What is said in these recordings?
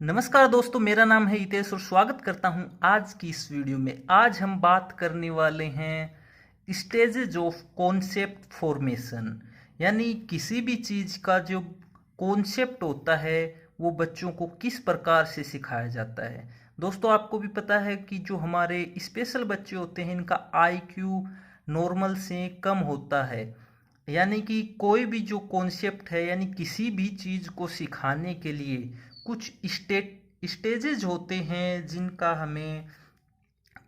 नमस्कार दोस्तों, मेरा नाम है हितेश और स्वागत करता हूं आज की इस वीडियो में। आज हम बात करने वाले हैं स्टेजेज ऑफ कॉन्सेप्ट फॉर्मेशन, यानी किसी भी चीज़ का जो कॉन्सेप्ट होता है वो बच्चों को किस प्रकार से सिखाया जाता है। दोस्तों, आपको भी पता है कि जो हमारे स्पेशल बच्चे होते हैं इनका आईक्यू नॉर्मल से कम होता है, यानी कि कोई भी जो कॉन्सेप्ट है यानी किसी भी चीज़ को सिखाने के लिए कुछ स्टेजेज होते हैं जिनका हमें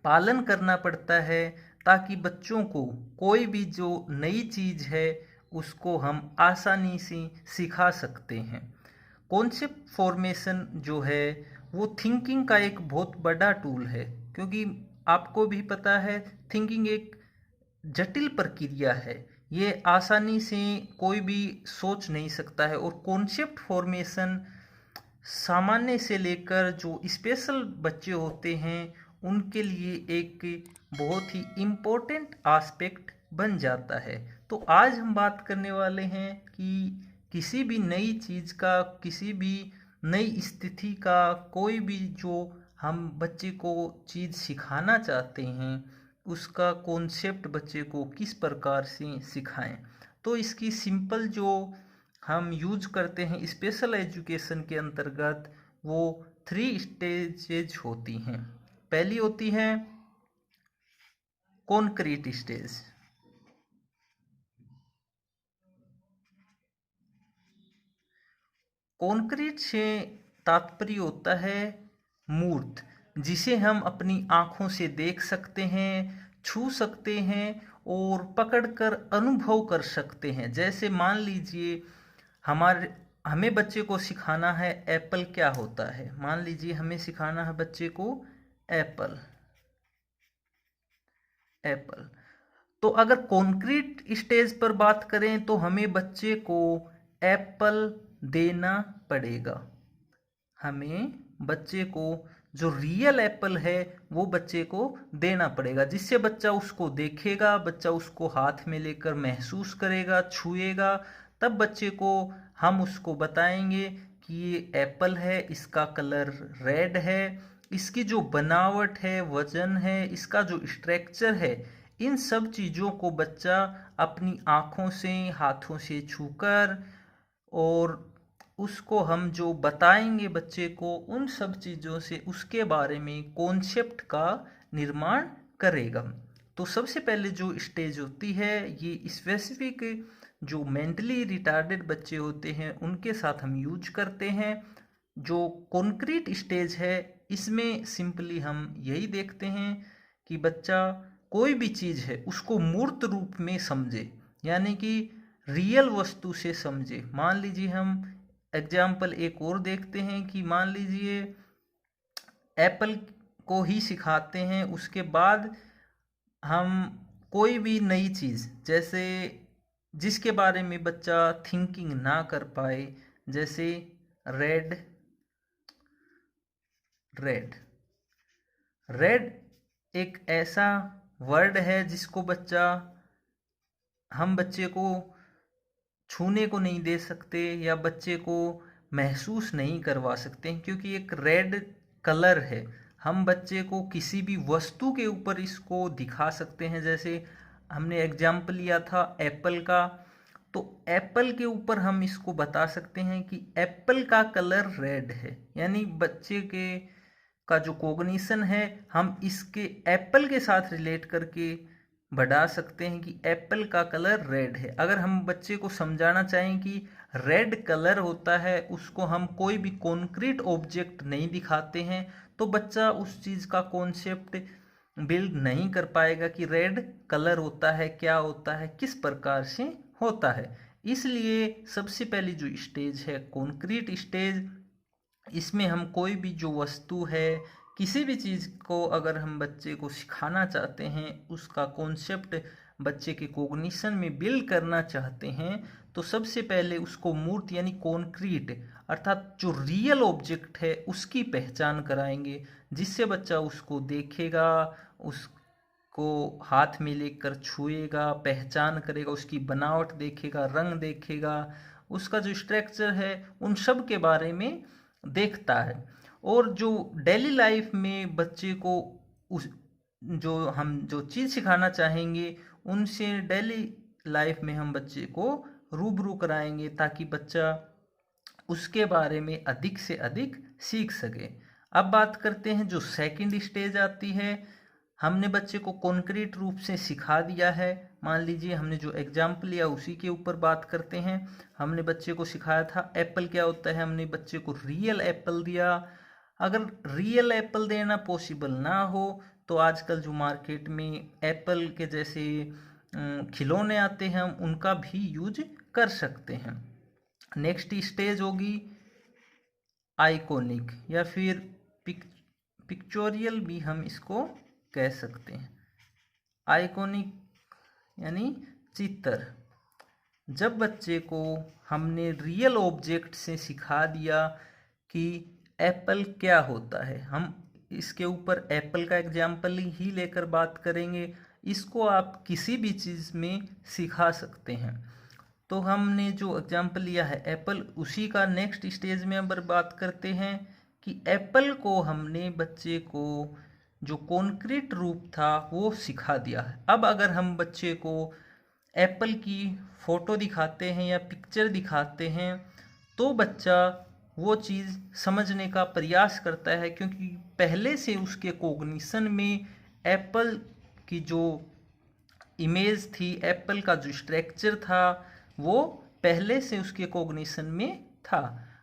पालन करना पड़ता है, ताकि बच्चों को कोई भी जो नई चीज़ है उसको हम आसानी से सिखा सकते हैं। कॉन्सेप्ट फॉर्मेशन जो है वो थिंकिंग का एक बहुत बड़ा टूल है, क्योंकि आपको भी पता है थिंकिंग एक जटिल प्रक्रिया है। ये आसानी से कोई भी सोच नहीं सकता है, और कॉन्सेप्ट फॉर्मेशन सामान्य से लेकर जो स्पेशल बच्चे होते हैं उनके लिए एक बहुत ही इम्पोर्टेंट एस्पेक्ट बन जाता है। तो आज हम बात करने वाले हैं कि किसी भी नई चीज़ का, किसी भी नई स्थिति का, कोई भी जो हम बच्चे को चीज़ सिखाना चाहते हैं उसका कॉन्सेप्ट बच्चे को किस प्रकार से सिखाएं। तो इसकी सिंपल जो हम यूज करते हैं स्पेशल एजुकेशन के अंतर्गत, वो 3 स्टेजेज होती हैं। पहली होती है कॉन्क्रीट स्टेज। कॉन्क्रीट से तात्पर्य होता है मूर्त, जिसे हम अपनी आँखों से देख सकते हैं, छू सकते हैं और पकड़कर अनुभव कर सकते हैं। जैसे मान लीजिए हमारे हमें बच्चे को सिखाना है एप्पल क्या होता है। मान लीजिए हमें सिखाना है बच्चे को एप्पल एप्पल तो अगर कॉन्क्रीट स्टेज पर बात करें तो हमें बच्चे को एप्पल देना पड़ेगा। हमें बच्चे को जो रियल एप्पल है वो बच्चे को देना पड़ेगा, जिससे बच्चा उसको देखेगा, बच्चा उसको हाथ में लेकर महसूस करेगा, छुएगा। तब बच्चे को हम उसको बताएंगे कि ये एप्पल है, इसका कलर रेड है, इसकी जो बनावट है, वजन है, इसका जो स्ट्रक्चर है, इन सब चीज़ों को बच्चा अपनी आँखों से, हाथों से छूकर, और उसको हम जो बताएंगे बच्चे को उन सब चीज़ों से उसके बारे में कॉन्सेप्ट का निर्माण करेगा। तो सबसे पहले जो स्टेज होती है ये स्पेसिफिक जो मेंटली रिटार्डेड बच्चे होते हैं उनके साथ हम यूज करते हैं। जो कॉन्क्रीट स्टेज है इसमें सिंपली हम यही देखते हैं कि बच्चा कोई भी चीज़ है उसको मूर्त रूप में समझे, यानी कि रियल वस्तु से समझे। मान लीजिए हम एग्जाम्पल एक और देखते हैं कि मान लीजिए एप्पल को ही सिखाते हैं, उसके बाद हम कोई भी नई चीज़, जैसे जिसके बारे में बच्चा थिंकिंग ना कर पाए, जैसे रेड रेड रेड एक ऐसा वर्ड है जिसको हम बच्चे को छूने को नहीं दे सकते या बच्चे को महसूस नहीं करवा सकते हैं, क्योंकि एक रेड कलर है। हम बच्चे को किसी भी वस्तु के ऊपर इसको दिखा सकते हैं। जैसे हमने एग्जाम्पल लिया था एप्पल का, तो एप्पल के ऊपर हम इसको बता सकते हैं कि एप्पल का कलर रेड है, यानी बच्चे के का जो कॉग्निशन है हम इसके एप्पल के साथ रिलेट करके बढ़ा सकते हैं कि एप्पल का कलर रेड है। अगर हम बच्चे को समझाना चाहें कि रेड कलर होता है, उसको हम कोई भी कॉन्क्रीट ऑब्जेक्ट नहीं दिखाते हैं, तो बच्चा उस चीज़ का कॉन्सेप्ट बिल्ड नहीं कर पाएगा कि रेड कलर होता है, क्या होता है, किस प्रकार से होता है। इसलिए सबसे पहली जो स्टेज है कॉन्क्रीट स्टेज, इसमें हम कोई भी जो वस्तु है, किसी भी चीज़ को अगर हम बच्चे को सिखाना चाहते हैं, उसका कॉन्सेप्ट बच्चे के कॉग्निशन में बिल्ड करना चाहते हैं, तो सबसे पहले उसको मूर्त यानी कॉन्क्रीट अर्थात जो रियल ऑब्जेक्ट है उसकी पहचान कराएंगे, जिससे बच्चा उसको देखेगा, उसको हाथ में लेकर छुएगा, पहचान करेगा, उसकी बनावट देखेगा, रंग देखेगा, उसका जो स्ट्रक्चर है, उन सब के बारे में देखता है। और जो डेली लाइफ में बच्चे को उस जो चीज़ सिखाना चाहेंगे उनसे डेली लाइफ में हम बच्चे को रूबरू कराएंगे, ताकि बच्चा उसके बारे में अधिक से अधिक सीख सके। अब बात करते हैं जो सेकंड स्टेज आती है। हमने बच्चे को कॉन्क्रीट रूप से सिखा दिया है। मान लीजिए हमने जो एग्जाम्पल लिया उसी के ऊपर बात करते हैं। हमने बच्चे को सिखाया था एप्पल क्या होता है, हमने बच्चे को रियल एप्पल दिया। अगर रियल एप्पल देना पॉसिबल ना हो तो आजकल जो मार्केट में एप्पल के जैसे खिलौने आते हैं हम उनका भी यूज कर सकते हैं। नेक्स्ट स्टेज होगी आइकॉनिक या फिर पिक्चोरियल भी हम इसको कह सकते हैं। आइकॉनिक यानी चित्र। जब बच्चे को हमने रियल ऑब्जेक्ट से सिखा दिया कि एप्पल क्या होता है, हम इसके ऊपर एप्पल का एग्जाम्पल ही लेकर बात करेंगे। इसको आप किसी भी चीज़ में सिखा सकते हैं। तो हमने जो एग्जाम्पल लिया है एप्पल, उसी का नेक्स्ट स्टेज में अब बात करते हैं कि एप्पल को हमने बच्चे को जो कॉन्क्रीट रूप था वो सिखा दिया है। अब अगर हम बच्चे को एप्पल की फ़ोटो दिखाते हैं या पिक्चर दिखाते हैं तो बच्चा वो चीज़ समझने का प्रयास करता है, क्योंकि पहले से उसके कॉग्निशन में एप्पल की जो इमेज थी, एप्पल का जो स्ट्रक्चर था वो पहले से उसके कॉग्निशन में था।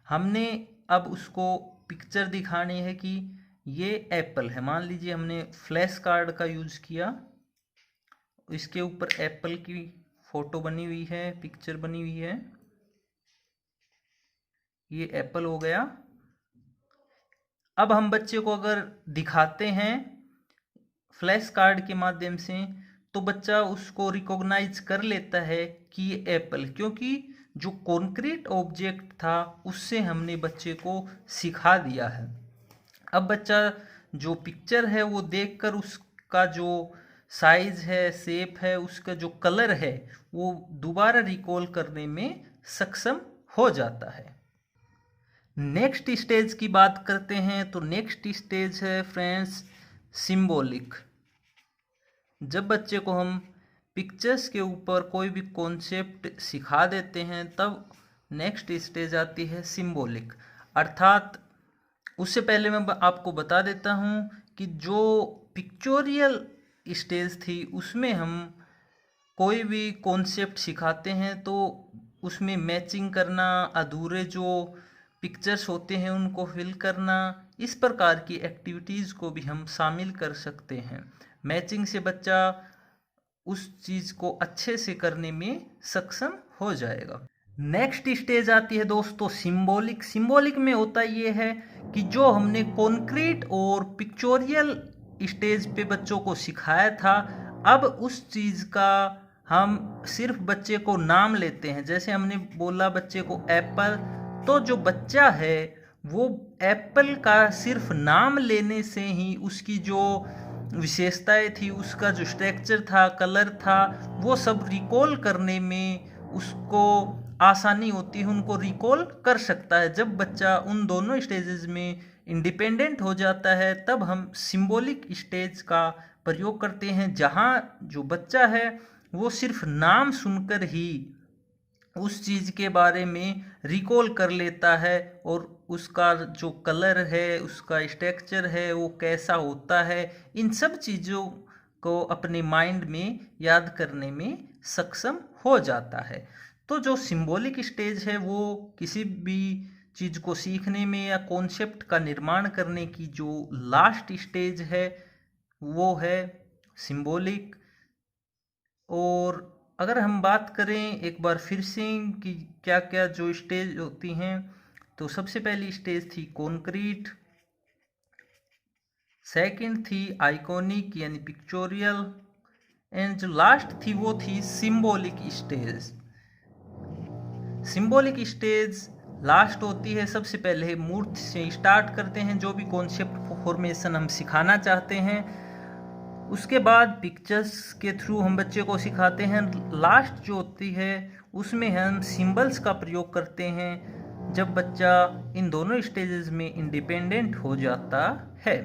हमने अब उसको पिक्चर दिखानी है कि ये एप्पल है। मान लीजिए हमने फ्लैश कार्ड का यूज़ किया, इसके ऊपर एप्पल की फ़ोटो बनी हुई है, पिक्चर बनी हुई है, ये एप्पल हो गया। अब हम बच्चे को अगर दिखाते हैं फ्लैश कार्ड के माध्यम से तो बच्चा उसको रिकॉग्नाइज कर लेता है कि ये एप्पल, क्योंकि जो कॉन्क्रीट ऑब्जेक्ट था उससे हमने बच्चे को सिखा दिया है। अब बच्चा जो पिक्चर है वो देखकर उसका जो साइज है, शेप है, उसका जो कलर है वो दोबारा रिकॉल करने में सक्षम हो जाता है। नेक्स्ट स्टेज की बात करते हैं तो नेक्स्ट स्टेज है फ्रेंड्स सिंबॉलिक। जब बच्चे को हम पिक्चर्स के ऊपर कोई भी कॉन्सेप्ट सिखा देते हैं तब नेक्स्ट स्टेज आती है सिंबॉलिक। अर्थात उससे पहले मैं आपको बता देता हूँ कि जो पिक्चोरियल स्टेज थी उसमें हम कोई भी कॉन्सेप्ट सिखाते हैं तो उसमें मैचिंग करना, अधूरे जो पिक्चर्स होते हैं उनको फिल करना, इस प्रकार की एक्टिविटीज़ को भी हम शामिल कर सकते हैं। मैचिंग से बच्चा उस चीज़ को अच्छे से करने में सक्षम हो जाएगा। नेक्स्ट स्टेज आती है दोस्तों सिंबॉलिक। सिंबॉलिक में होता ये है कि जो हमने कॉन्क्रीट और पिक्चोरियल स्टेज पे बच्चों को सिखाया था, अब उस चीज़ का हम सिर्फ बच्चे को नाम लेते हैं। जैसे हमने बोला बच्चे को एप्पल, तो जो बच्चा है वो एप्पल का सिर्फ नाम लेने से ही उसकी जो विशेषताएं थी, उसका जो स्ट्रक्चर था, कलर था, वो सब रिकॉल करने में उसको आसानी होती है, उनको रिकॉल कर सकता है। जब बच्चा उन दोनों स्टेजेस में इंडिपेंडेंट हो जाता है तब हम सिंबॉलिक स्टेज का प्रयोग करते हैं, जहाँ जो बच्चा है वो सिर्फ नाम सुनकर ही उस चीज़ के बारे में रिकॉल कर लेता है और उसका जो कलर है, उसका स्ट्रक्चर है, वो कैसा होता है, इन सब चीज़ों को अपने माइंड में याद करने में सक्षम हो जाता है। तो जो सिंबॉलिक स्टेज है वो किसी भी चीज़ को सीखने में या कॉन्सेप्ट का निर्माण करने की जो लास्ट स्टेज है वो है सिंबॉलिक। और अगर हम बात करें एक बार फिर से कि क्या क्या जो स्टेज होती हैं, तो सबसे पहली स्टेज थी कॉन्क्रीट, सेकंड थी आइकॉनिक यानी पिक्चोरियल, एंड जो लास्ट थी वो थी symbolic stage. Symbolic stage last होती है। सबसे पहले मूर्ति से स्टार्ट करते हैं, जो भी कॉन्सेप्ट फॉर्मेशन हम सिखाना चाहते हैं, उसके बाद पिक्चर्स के थ्रू हम बच्चे को सिखाते हैं। लास्ट जो होती है उसमें हम सिंबल्स का प्रयोग करते हैं, जब बच्चा इन दोनों स्टेजेस में इंडिपेंडेंट हो जाता है।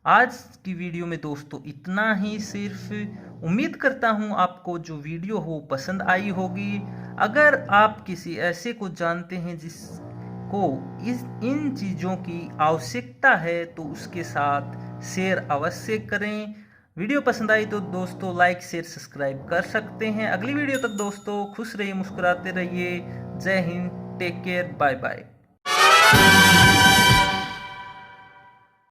आज की वीडियो में दोस्तों इतना ही सिर्फ। उम्मीद करता हूँ आपको जो वीडियो हो पसंद आई होगी। अगर आप किसी ऐसे को जानते हैं जिसको इन चीज़ों की आवश्यकता है तो उसके साथ शेयर अवश्य करें। वीडियो पसंद आई तो दोस्तों लाइक शेयर सब्सक्राइब कर सकते हैं। अगली वीडियो तक दोस्तों खुश रहिए, मुस्कुराते रहिए। जय हिंद, टेक केयर, बाय बाय।